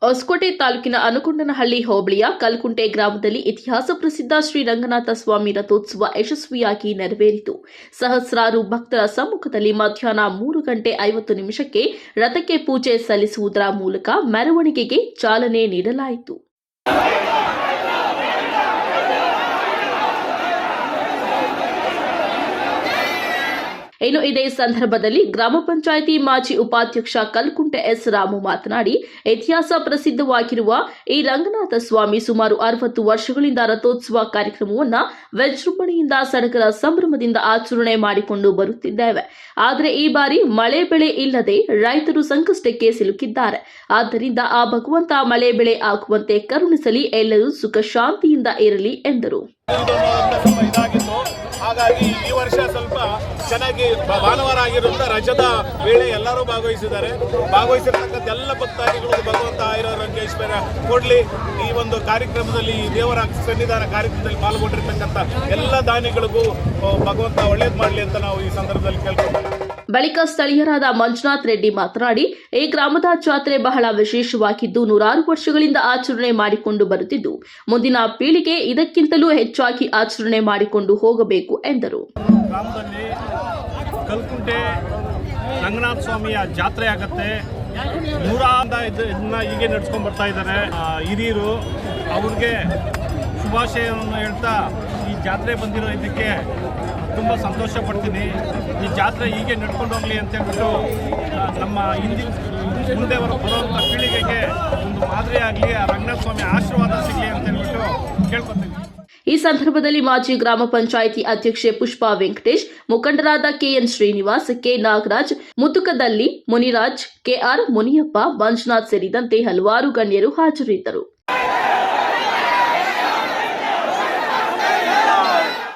ಹೊಸಕೋಟೆ ತಾಲೂಕಿನ ಅನುಕೊಂಡನಹಳ್ಳಿ ಹೋಬಳಿಯ ಕಲ್ಕುಂಟೆ ಗ್ರಾಮದಲ್ಲಿ ಇತಿಹಾಸ ಪ್ರಸಿದ್ಧ ಶ್ರೀ ರಂಗನಾಥ ಸ್ವಾಮಿ ರಥೋತ್ಸವ ಯಶಸ್ವಿಯಾಗಿ ನೆರವೇರಿತು. ಸಹಸ್ರಾರು ಭಕ್ತರ ಸಮ್ಮುಖದಲ್ಲಿ ಮಧ್ಯಾಹ್ನ 3:50 ರಥಕ್ಕೆ ಪೂಜೆ ಸಲ್ಲಿಸುವುದರ ಮೂಲಕ ಮೆರವಣಿಗೆಗೆ ಚಾಲನೆ ನೀಡಲಾಯಿತು. ಇನ್ನು ಇದೇ ಸಂದರ್ಭದಲ್ಲಿ ಗ್ರಾಮ ಪಂಚಾಯಿತಿ ಮಾಜಿ ಉಪಾಧ್ಯಕ್ಷ ಕಲ್ಕುಂಟೆ ಎಸ್ ರಾಮು ಮಾತನಾಡಿ, ಇತಿಹಾಸ ಪ್ರಸಿದ್ಧವಾಗಿರುವ ಈ ರಂಗನಾಥ ಸ್ವಾಮಿ ಸುಮಾರು 60 ವರ್ಷಗಳಿಂದ ರಥೋತ್ಸವ ಕಾರ್ಯಕ್ರಮವನ್ನು ವಿಜೃಂಭಣೆಯಿಂದ ಸಡಗರ ಸಂಭ್ರಮದಿಂದ ಆಚರಣೆ ಮಾಡಿಕೊಂಡು ಬರುತ್ತಿದ್ದೇವೆ. ಆದರೆ ಈ ಬಾರಿ ಮಳೆ ಬೆಳೆ ಇಲ್ಲದೆ ರೈತರು ಸಂಕಷ್ಟಕ್ಕೆ ಸಿಲುಕಿದ್ದಾರೆ. ಆದ್ದರಿಂದ ಆ ಭಗವಂತ ಮಳೆ ಬೆಳೆ ಆಗುವಂತೆ ಕರುಣಿಸಲಿ, ಎಲ್ಲರೂ ಸುಖ ಶಾಂತಿಯಿಂದ ಇರಲಿ ಎಂದರು. ಹಾಗಾಗಿ ಈ ವರ್ಷ ಸ್ವಲ್ಪ ಚೆನ್ನಾಗಿ ಭಾನುವಾರ ಆಗಿರೋದ್ರಿಂದ ರಜದ ವೇಳೆ ಎಲ್ಲರೂ ಭಾಗವಹಿಸಿರ್ತಕ್ಕಂಥ ಎಲ್ಲ ಭಕ್ತಾದಿಗಳು ಭಗವಂತ ಆಯುರಾರೋಗ್ಯ ಐಶ್ವರ್ಯ ಕೊಡ್ಲಿ. ಈ ಒಂದು ಕಾರ್ಯಕ್ರಮದಲ್ಲಿ ದೇವರ ಸನ್ನಿಧಾನ ಕಾರ್ಯಕ್ರಮದಲ್ಲಿ ಪಾಲ್ಗೊಂಡಿರ್ತಕ್ಕಂಥ ಎಲ್ಲ ದಾನಿಗಳಿಗೂ ಭಗವಂತ ಒಳ್ಳೇದು ಮಾಡಲಿ ಅಂತ ನಾವು ಈ ಸಂದರ್ಭದಲ್ಲಿ ಕೇಳ್ಕೊಳ್ತೀವಿ. ಬಳಿಕ ಸ್ಥಳೀಯರಾದ ಮಂಜುನಾಥ್ ರೆಡ್ಡಿ ಮಾತನಾಡಿ, ಈ ಗ್ರಾಮದ ಜಾತ್ರೆ ಬಹಳ ವಿಶೇಷವಾಗಿದ್ದು 100 ವರ್ಷಗಳಿಂದ ಆಚರಣೆ ಮಾಡಿಕೊಂಡು ಬರುತ್ತಿದ್ದು, ಮುಂದಿನ ಪೀಳಿಗೆ ಇದಕ್ಕಿಂತಲೂ ಹೆಚ್ಚಾಗಿ ಆಚರಣೆ ಮಾಡಿಕೊಂಡು ಹೋಗಬೇಕು ಎಂದರು. ಗ್ರಾಮದಲ್ಲಿ ಕಲ್ಕುಂಟೆ ರಂಗನಾಥ ಸ್ವಾಮಿಯ ಜಾತ್ರೆ ಆಗತ್ತೆ. 100 ಇದನ್ನ ಹೀಗೆ ನಡ್ಸ್ಕೊಂಡು ಬರ್ತಾ ಇದ್ದಾರೆ ಹಿರಿಯರು. ಅವ್ರಿಗೆ ಶುಭಾಶಯವನ್ನು ಹೇಳ್ತಾ ಈ ಜಾತ್ರೆ ಬಂದಿರೋ ಇದಕ್ಕೆ ತುಂಬ ಸಂತೋಷ ಪಡ್ತೀನಿ. ಈ ಜಾತ್ರೆ ಹೀಗೆ ನಡ್ಕೊಂಡು ಹೋಗಲಿ ಅಂತ ಹೇಳ್ಬಿಟ್ಟು ನಮ್ಮ ಮುಂದೆ ಬರುವಂಥ ಪೀಳಿಗೆಗೆ ಒಂದು ಮಾದರಿ ಆಗಲಿ, ಆ ರಂಗನಾಥ ಸ್ವಾಮಿ ಆಶೀರ್ವಾದ ಸಿಗಲಿ ಅಂತ ಹೇಳ್ಬಿಟ್ಟು ಕೇಳ್ಕೊತೀನಿ. ಈ ಸಂದರ್ಭದಲ್ಲಿ ಮಾಜಿ ಗ್ರಾಮ ಪಂಚಾಯಿತಿ ಅಧ್ಯಕ್ಷೆ ಪುಷ್ಪಾ ವೆಂಕಟೇಶ್, ಮುಖಂಡರಾದ ಕೆಎನ್ ಶ್ರೀನಿವಾಸ್, ಕೆ ನಾಗರಾಜ್, ಮುತುಕದಲ್ಲಿ ಮುನಿರಾಜ್, ಕೆಆರ್ ಮುನಿಯಪ್ಪ, ಮಂಜುನಾಥ್ ಸೇರಿದಂತೆ ಹಲವಾರು ಗಣ್ಯರು ಹಾಜರಿದ್ದರು.